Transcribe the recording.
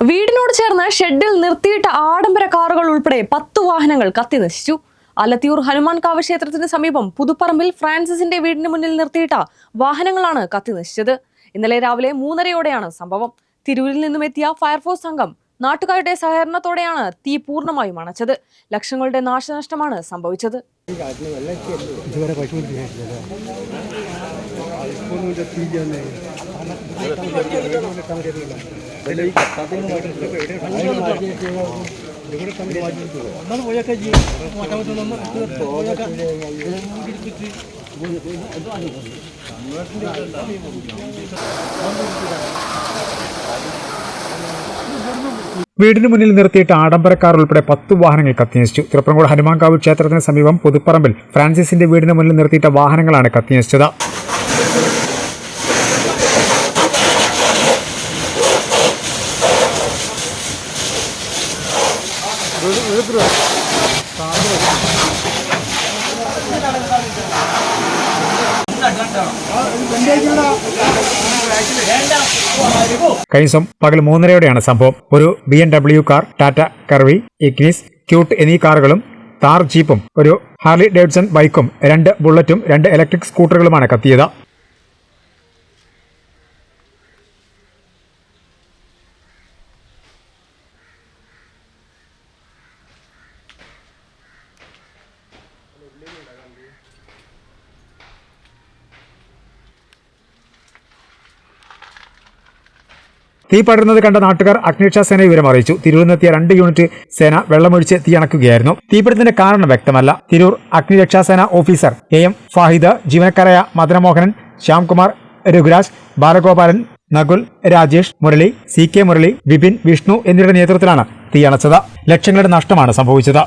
വീടിനോട് ചേർന്ന് ഷെഡിൽ നിർത്തിയിട്ട ആഡംബര കാറുകൾ ഉൾപ്പെടെ 10 വാഹനങ്ങൾ കത്തിനശിച്ചു. ആലത്തിയൂർ ഹനുമാൻകാവ് ക്ഷേത്രത്തിന് സമീപം പുതുപ്പറമ്പിൽ ഫ്രാൻസിസിന്റെ വീടിന് മുന്നിൽ നിർത്തിയിട്ട വാഹനങ്ങളാണ് കത്തിനശിച്ചത്. ഇന്നലെ രാവിലെ 3:30യോടെയാണ് സംഭവം. തിരൂരിൽ നിന്നും എത്തിയ ഫയർഫോഴ്സ് സംഘം നാട്ടുകാരുടെ സഹകരണത്തോടെയാണ് തീ പൂർണ്ണമായും അണച്ചത്. ലക്ഷങ്ങളുടെ നാശനഷ്ടമാണ് സംഭവിച്ചത്. വീടിന് മുന്നിൽ നിർത്തിയിട്ട് ആഡംബര കാർ ഉൾപ്പെടെ 10 വാഹനങ്ങൾ കത്തിനശിച്ചു. തിരുപ്പറങ്കോട് ഹനുമാൻകാവ് ക്ഷേത്രത്തിന് സമീപം പുതുപ്പറമ്പിൽ ഫ്രാൻസിസിന്റെ വീടിന് മുന്നിൽ നിർത്തിയിട്ട വാഹനങ്ങളാണ് കത്തിനശിച്ചത്. കഴിഞ്ഞ ദിവസം പകൽ 3:30യോടെയാണ് സംഭവം. ഒരു BMW car, Tata കർവി, Ignis, cute എന്നീ കാറുകളും താർ ജീപ്പും ഒരു ഹാർലി ഡേവിഡ്സൺ ബൈക്കും 2 ബുള്ളറ്റും 2 ഇലക്ട്രിക് സ്കൂട്ടറുകളുമാണ് കത്തിയത്. തീ പടരുന്നത് കണ്ട നാട്ടുകാർ അഗ്നിരക്ഷാസേന വിവരം അറിയിച്ചു. തിരൂരിനെത്തിയ 2 യൂണിറ്റ് സേന വെള്ളമൊഴിച്ച് തീയണക്കുകയായിരുന്നു. തീപിടുത്തത്തിന്റെ കാരണം വ്യക്തമല്ല. തിരൂർ അഗ്നിരക്ഷാസേന ഓഫീസർ AM ഫാഹിദ്, ജീവനക്കാരായ മദനമോഹനൻ, ശ്യാംകുമാർ, രഘുരാജ്, ബാലഗോപാലൻ, നകുൽ, രാജേഷ്, മുരളി, CK മുരളി, വിപിൻ, വിഷ്ണു എന്നിവരുടെ നേതൃത്വത്തിലാണ് തീയണച്ചത്. ലക്ഷങ്ങളുടെ നഷ്ടമാണ് സംഭവിച്ചത്.